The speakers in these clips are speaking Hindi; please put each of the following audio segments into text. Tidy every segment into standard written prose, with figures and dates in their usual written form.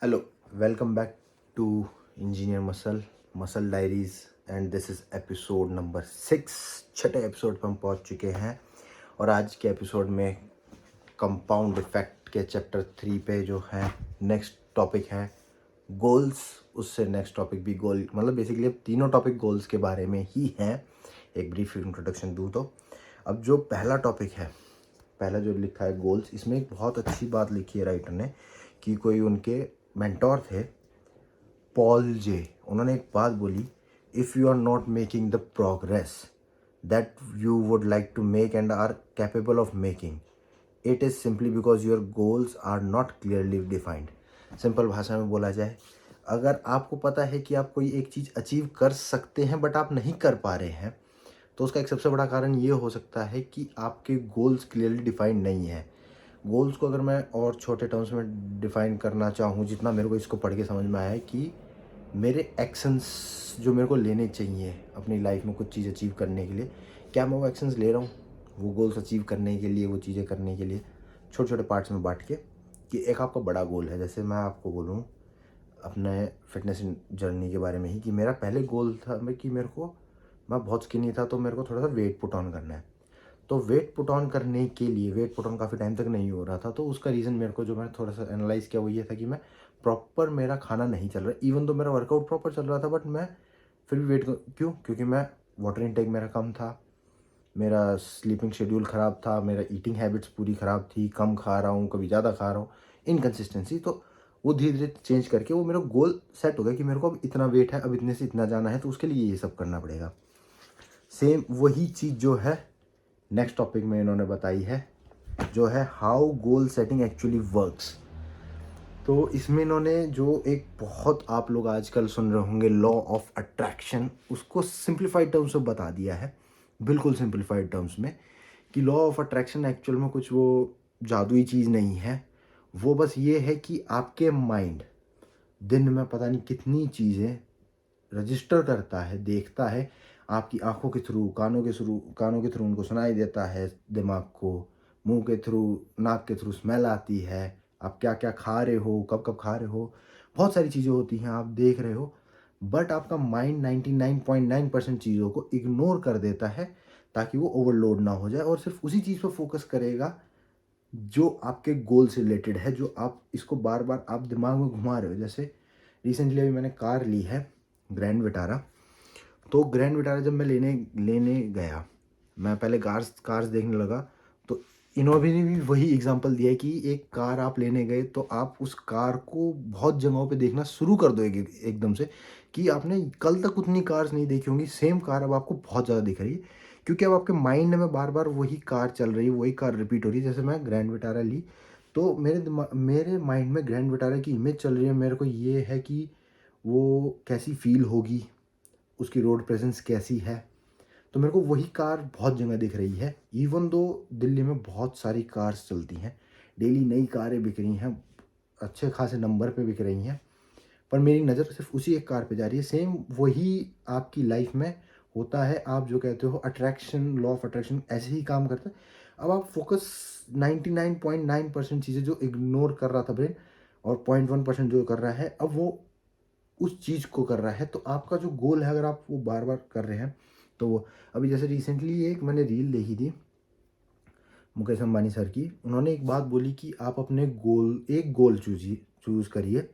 Hello, welcome back to Engineer Muscle Diaries and this is episode number 6। छठे एपिसोड पर हम पहुंच चुके हैं और आज के एपिसोड में कंपाउंड इफेक्ट के चैप्टर 3 पे जो है नेक्स्ट टॉपिक है गोल्स। उससे नेक्स्ट टॉपिक भी गोल, मतलब बेसिकली अब तीनों टॉपिक गोल्स के बारे में ही हैं। एक ब्रीफ इंट्रोडक्शन दूँ तो अब जो पहला टॉपिक है, पहला जो लिखा है गोल्स, इसमें एक बहुत अच्छी बात लिखी है राइटर ने कि कोई उनके मेंटोर थे पॉल जे। उन्होंने एक बात बोली, if you are not making the progress that you would like to make and are capable of making, it is simply because your goals are not clearly defined. Simple भाषा में बोला जाए, अगर आपको पता है कि आप कोई एक चीज़ अचीव कर सकते हैं बट आप नहीं कर पा रहे हैं, तो उसका एक सबसे बड़ा कारण ये हो सकता है कि आपके गोल्स क्लियरली डिफाइंड नहीं है। गोल्स को अगर मैं और छोटे टर्म्स में डिफ़ाइन करना चाहूँ, जितना मेरे को इसको पढ़ के समझ में आया है कि मेरे एक्शंस जो मेरे को लेने चाहिए अपनी लाइफ में कुछ चीज़ अचीव करने के लिए, क्या मैं वो एक्शंस ले रहा हूँ वो गोल्स अचीव करने के लिए, वो चीज़ें करने के लिए, छोटे छोटे पार्ट्स में बांट के। कि एक आपका बड़ा गोल है, जैसे मैं आपको बोलूँ अपने फिटनेस जर्नी के बारे में ही, कि मेरा पहले गोल था कि मेरे को, मैं बहुत स्किनी था तो मेरे को थोड़ा सा वेट पुट ऑन करना है। तो वेट पुट ऑन करने के लिए, वेट पुट ऑन काफ़ी टाइम तक नहीं हो रहा था, तो उसका रीज़न मेरे को, जो मैंने थोड़ा सा एनालाइज़ किया, वो ये था कि मैं प्रॉपर, मेरा खाना नहीं चल रहा। इवन तो मेरा वर्कआउट प्रॉपर चल रहा था बट मैं फिर भी वेट, क्योंकि मैं वाटर इनटेक मेरा कम था, मेरा स्लीपिंग शेड्यूल ख़राब था, मेरा ईटिंग हैबिट्स पूरी ख़राब थी, कम खा रहा हूँ, कभी ज़्यादा खा रहा हूँ, इनकन्सिस्टेंसी। तो वो धीरे धीरे चेंज करके वो मेरा गोल सेट हो गया कि मेरे को अब इतना वेट है, अब इतने से इतना जाना है, तो उसके लिए ये सब करना पड़ेगा। सेम वही चीज़ जो है नेक्स्ट टॉपिक में इन्होंने बताई है, जो है how goal setting actually works. तो इसमें इन्होंने जो एक बहुत, आप लोग आजकल सुन रहे होंगे, लॉ ऑफ अट्रैक्शन, उसको सिंप्लीफाइड टर्म्स में बता दिया है, बिल्कुल सिंप्लीफाइड टर्म्स में, कि लॉ ऑफ अट्रैक्शन एक्चुअल में कुछ वो जादुई चीज़ नहीं है। वो बस ये है कि आपके माइंड दिन में पता नहीं कितनी चीज़ें रजिस्टर करता है, देखता है, आपकी आँखों के थ्रू, कानों के थ्रू उनको सुनाई देता है दिमाग को, मुँह के थ्रू, नाक के थ्रू स्मेल आती है, आप क्या-क्या खा रहे हो, कब-कब खा रहे हो, बहुत सारी चीज़ें होती हैं, आप देख रहे हो। बट आपका माइंड 99.9% चीज़ों को इग्नोर कर देता है ताकि वो ओवरलोड ना हो जाए, और सिर्फ़ उसी चीज़ पे फ़ोकस करेगा जो आपके गोल से रिलेटेड है, जो आप इसको बार-बार आप दिमाग में घुमा रहे हो। जैसे रिसेंटली अभी मैंने कार ली है, ग्रैंड विटारा। तो ग्रैंड विटारा जब मैं लेने लेने गया, मैं पहले कार्स देखने लगा, तो इन्होंने भी वही एग्जांपल दिया है कि एक कार आप लेने गए तो आप उस कार को बहुत जगहों पे देखना शुरू कर दो एकदम से, कि आपने कल तक उतनी कार्स नहीं देखी होंगी, सेम कार अब आपको बहुत ज़्यादा दिख रही है, क्योंकि अब आपके माइंड में बार बार वही कार चल रही है, वही कार रिपीट हो रही है। जैसे मैं ग्रैंड विटारा ली, तो मेरे माइंड में ग्रैंड विटारा की इमेज चल रही है, मेरे को ये है कि वो कैसी फील होगी, उसकी रोड प्रेजेंस कैसी है। तो मेरे को वही कार बहुत जगह दिख रही है, इवन दो दिल्ली में बहुत सारी कार्स चलती हैं, डेली नई कारें बिक रही हैं, अच्छे खासे नंबर पे बिक रही हैं, पर मेरी नज़र सिर्फ उसी एक कार पे जा रही है। सेम वही आपकी लाइफ में होता है। आप जो कहते हो अट्रैक्शन, लॉ ऑफ अट्रैक्शन ऐसे ही काम करता है। अब आप फोकस 99.9% चीज़ें जो इग्नोर कर रहा था ब्रेन, और 0.1% जो कर रहा है, अब वो उस चीज़ को कर रहा है। तो आपका जो गोल है, अगर आप वो बार बार कर रहे हैं, तो वो, अभी जैसे रिसेंटली एक मैंने रील देखी थी मुकेश अंबानी सर की, उन्होंने एक बात बोली कि आप अपने गोल, एक गोल चूज़ करिए,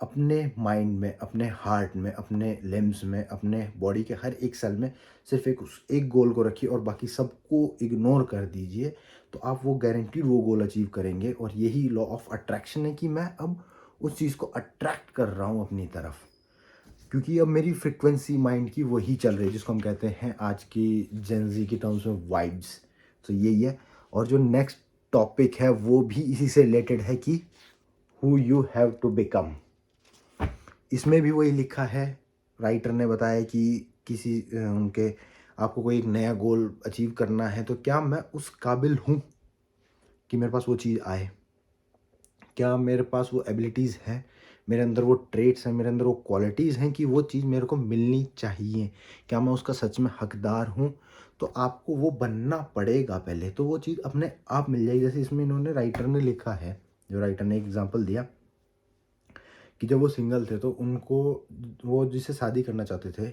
अपने माइंड में, अपने हार्ट में, अपने लिम्स में, अपने बॉडी के हर एक सेल में सिर्फ एक गोल को रखिए और बाकी सबको इग्नोर कर दीजिए। तो आप वो गारंटीड वो गोल अचीव करेंगे। और यही लॉ ऑफ अट्रैक्शन है कि मैं अब उस चीज़ को अट्रैक्ट कर रहा हूँ अपनी तरफ, क्योंकि अब मेरी फ्रिक्वेंसी माइंड की वही चल रही है, जिसको हम कहते हैं आज की जेनजी की टर्म्स में वाइब्स। तो यही है। और जो नेक्स्ट टॉपिक है वो भी इसी से रिलेटेड है कि who you have to become. इसमें भी वही लिखा है, राइटर ने बताया कि किसी उनके, आपको कोई एक नया गोल अचीव करना है, तो क्या मैं उस काबिल हूँ कि मेरे पास वो चीज़ आए, क्या मेरे पास वो एबिलिटीज़ हैं, मेरे अंदर वो ट्रेट्स हैं, मेरे अंदर वो क्वालिटीज़ हैं कि वो चीज़ मेरे को मिलनी चाहिए, क्या मैं उसका सच में हकदार हूँ। तो आपको वो बनना पड़ेगा पहले, तो वो चीज़ अपने आप मिल जाएगी। जैसे इसमें इन्होंने, राइटर ने लिखा है, जो राइटर ने एग्जांपल दिया कि जब वो सिंगल थे तो उनको, वो जिससे शादी करना चाहते थे,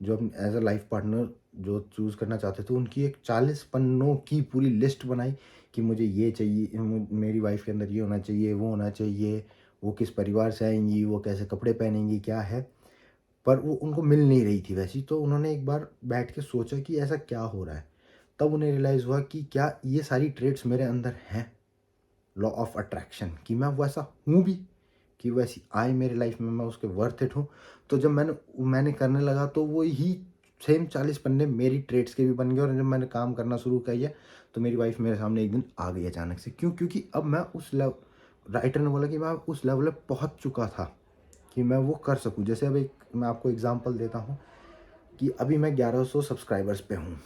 जो एज अ लाइफ पार्टनर जो चूज़ करना चाहते थे, उनकी एक 40 पन्नों की पूरी लिस्ट बनाई कि मुझे ये चाहिए, मेरी वाइफ के अंदर ये होना चाहिए, वो होना चाहिए, वो किस परिवार से आएंगी, वो कैसे कपड़े पहनेंगी, क्या है। पर वो उनको मिल नहीं रही थी वैसी। तो उन्होंने एक बार बैठ के सोचा कि ऐसा क्या हो रहा है। तब उन्हें रियलाइज़ हुआ कि क्या ये सारी ट्रेड्स मेरे अंदर हैं, लॉ ऑफ अट्रैक्शन, कि मैं वैसा हूँ भी, कि वैसी आए मेरी लाइफ में, मैं उसके वर्थ इट हूँ। तो जब मैंने करने लगा तो वो ही सेम 40 पन्ने मेरी ट्रेड्स के भी बन गए। और जब मैंने काम करना शुरू किया तो मेरी वाइफ मेरे सामने एक दिन आ गई अचानक से। क्यों? क्योंकि अब मैं उस लेवल, राइटर ने बोला कि मैं उस लेवल पे पहुँच चुका था कि मैं वो कर सकूँ। जैसे अब एक मैं आपको एग्जांपल देता हूँ कि अभी मैं 1100 सब्सक्राइबर्स पे हूँ।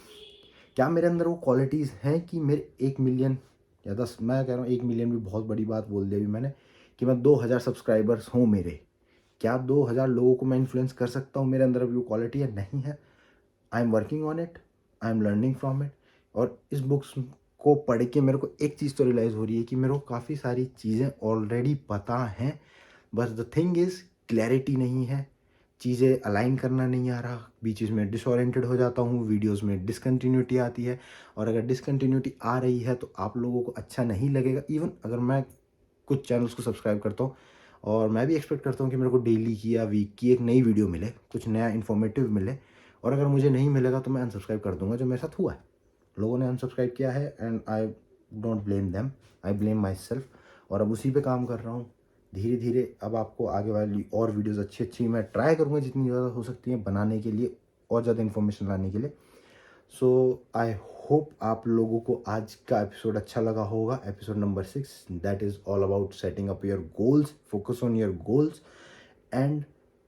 क्या मेरे अंदर वो क्वालिटीज़ हैं कि मेरे 1 मिलियन या 10, मैं कह रहा हूँ 1 मिलियन भी बहुत बड़ी बात बोल दी अभी मैंने, कि मैं 2000 सब्सक्राइबर्स हों मेरे, क्या 2000 लोगों को मैं इन्फ्लुएंस कर सकता हूँ? मेरे अंदर अभी वो क्वालिटी है? नहीं है। I am working on it, I am learning from it. और इस बुक्स को पढ़ के मेरे को एक चीज़ तो रियलाइज़ हो रही है कि मेरे को काफ़ी सारी चीज़ें ऑलरेडी पता हैं, बस द थिंग इज़ क्लैरिटी नहीं है, चीज़ें अलाइन करना नहीं आ रहा, बीच में डिसओरिएंटेड हो जाता हूँ, वीडियोस में डिसकंटिन्यूटी आती है। और अगर डिसकंटिन्यूटी आ रही है तो आप लोगों को अच्छा नहीं लगेगा। इवन अगर मैं कुछ चैनल्स को सब्सक्राइब करता हूँ और मैं भी एक्सपेक्ट करता हूँ कि मेरे को डेली की या वीक की एक नई वीडियो मिले, कुछ नया इन्फॉर्मेटिव मिले, और अगर मुझे नहीं मिलेगा तो मैं अनसब्सक्राइब कर दूंगा, जो मेरे साथ हुआ है। लोगों ने अनसब्सक्राइब किया है and I don't blame them, I blame my self. और अब उसी पे काम कर रहा हूँ धीरे धीरे। अब आपको आगे वाली और वीडियोज़ अच्छी अच्छी मैं ट्राई करूँगा जितनी ज़्यादा हो सकती है बनाने के लिए, और ज़्यादा इन्फॉर्मेशन लाने के लिए। सो आई होप आप लोगों को आज का एपिसोड अच्छा लगा होगा, episode number 6, that is all about setting up your goals, focus on your goals and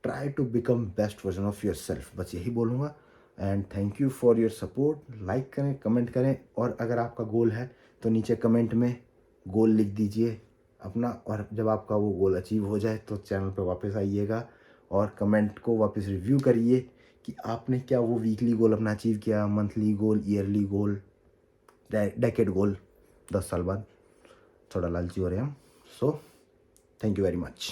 try to become best version of yourself. बस यही बोलूँगा। And thank you for your support. Like करें, कमेंट करें, और अगर आपका गोल है तो नीचे कमेंट में गोल लिख दीजिए अपना। और जब आपका वो गोल अचीव हो जाए तो चैनल पर वापस आइएगा और कमेंट को वापस रिव्यू करिए कि आपने क्या वो वीकली गोल अपना अचीव किया, मंथली गोल, ईयरली गोल, डेकेड गोल 10 साल बाद। थोड़ा लालची हो रहे हैं हम। So thank you very much.